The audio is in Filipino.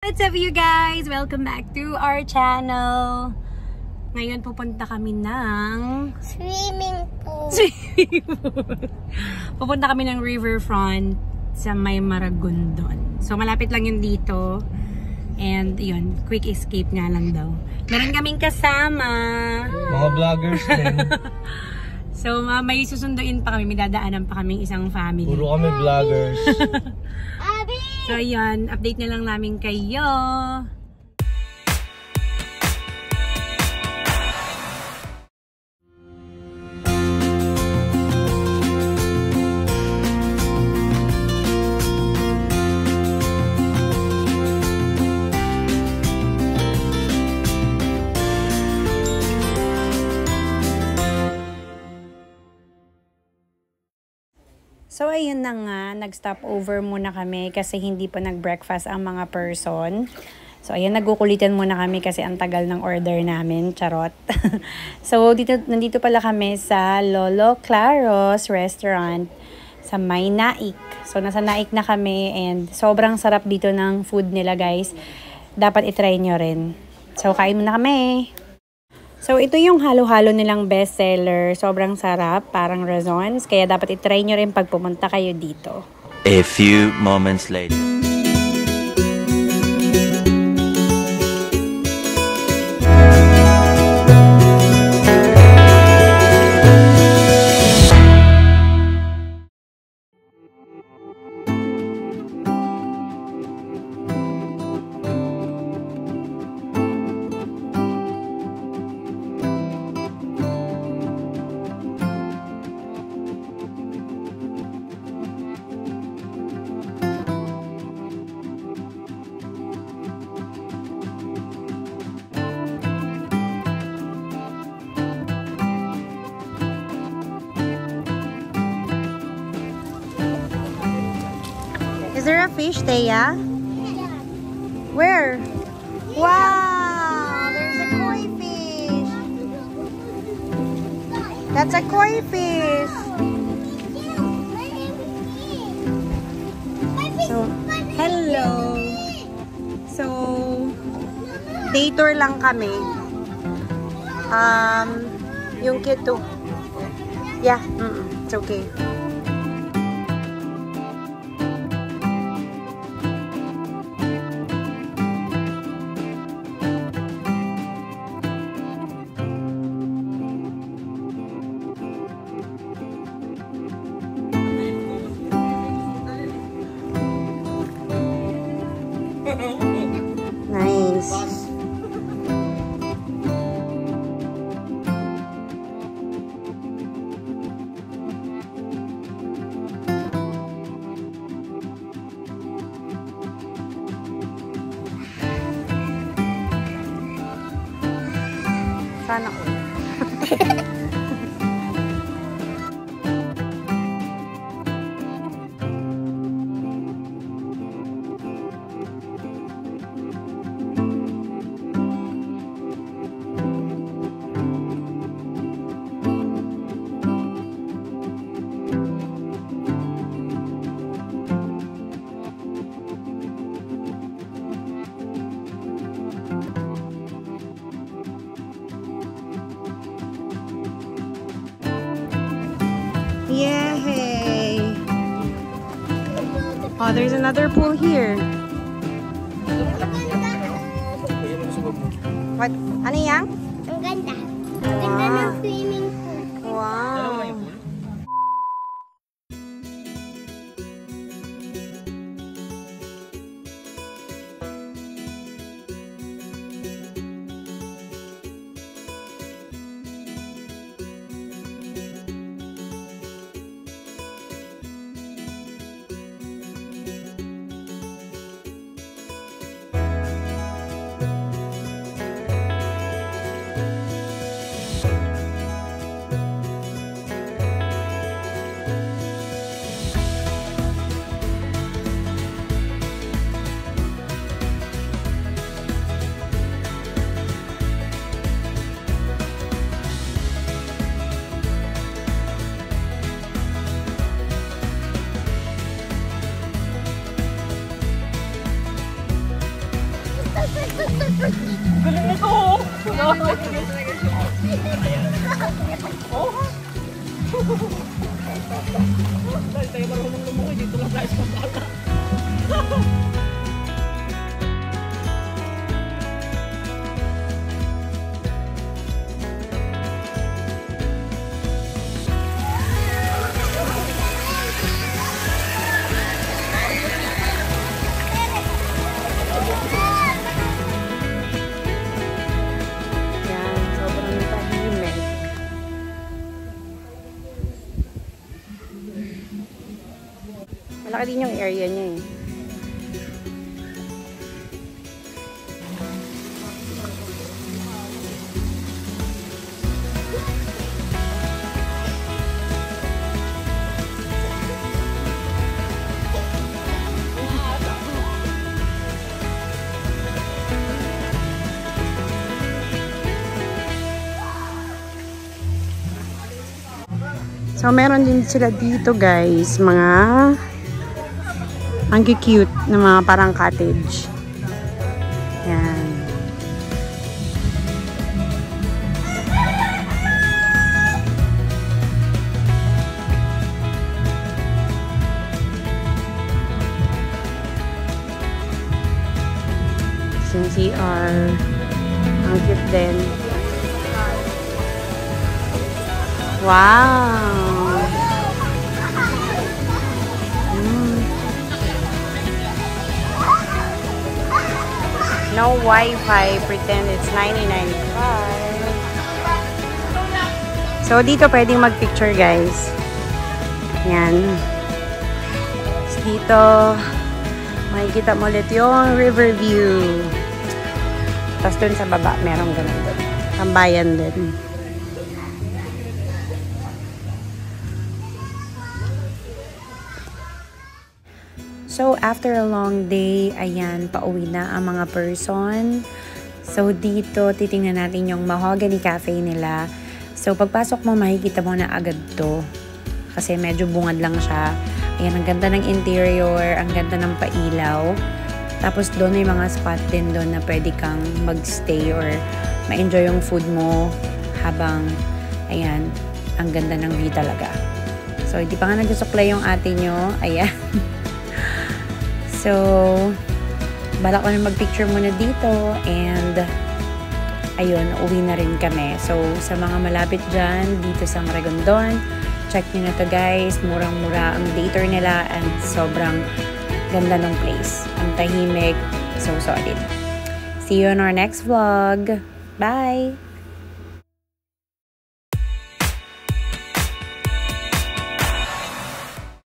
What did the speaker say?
What's up you guys? Welcome back to our channel. Ngayon pupunta kami ng swimming pool. Pupunta kami ng riverfront sa may Maragondon. So malapit lang yun dito. And yun, quick escape nga lang daw. Meron kaming kasama. Mga vloggers din. So may susunduin pa kami, may dadaanan pa kaming isang family. Puro kami vloggers. So yun, update na lang namin kayo. So, ayun na nga, nag-stop over muna kami kasi hindi pa nag-breakfast ang mga person. So, ayun, nagkukulitan muna kami kasi ang tagal ng order namin, charot. So, nandito pala kami sa Lolo Claros Restaurant sa may Naik. So, nasa Naik na kami and sobrang sarap dito ng food nila, guys. Dapat itry nyo rin. So, kain muna kami. So, ito yung halo-halo nilang bestseller. Sobrang sarap, parang razons. Kaya dapat itry nyo rin pag pumunta kayo dito. A few moments later. Is there a fish, Thea? Where? Wow! There's a koi fish! That's a koi fish! So, hello! So, day tour lang kami. Yung kito. Yeah, it's okay. Nice. Sana ko. Yay! Oh, there's another pool here. What? Ano yan? Ang ganda. Ang ganda ng swimming pool. Wow. Galing na to! Dahil tayo marunong lumungoy, dito lang tayo sa bata. Yan, sobrang tahimik. Malaki din yung area niya eh. So, meron din sila dito guys, mga ang cute na mga parang cottage. Yan. Yung CR. Ang cute din. Wow! No Wi-Fi, pretend it's 90.95. So, dito pwedeng mag-picture, guys. Yan. So, dito, makikita mo ulit yung river view. Tapos dun sa baba, merong ganun dun. Tambayan din. So, after a long day, ayan, pauwi na ang mga person. So, dito, titingnan natin yung Mahogany Cafe nila. So, pagpasok mo, makikita mo na agad to. Kasi medyo bungad lang siya. Ayan, ang ganda ng interior, ang ganda ng pailaw. Tapos, doon may mga spot din doon na pwede kang magstay or ma-enjoy yung food mo habang, ayan, ang ganda ng view talaga. So, hindi pa nga nagsusuklay yung ate nyo. Ayan. So, balak ko na mag-picture muna dito and ayun, uwi na rin kami. So, sa mga malapit dyan, dito sa Maragondon, check nyo na to guys. Murang-mura ang dater nila and sobrang ganda ng place. Ang tahimik, so solid. See you on our next vlog. Bye!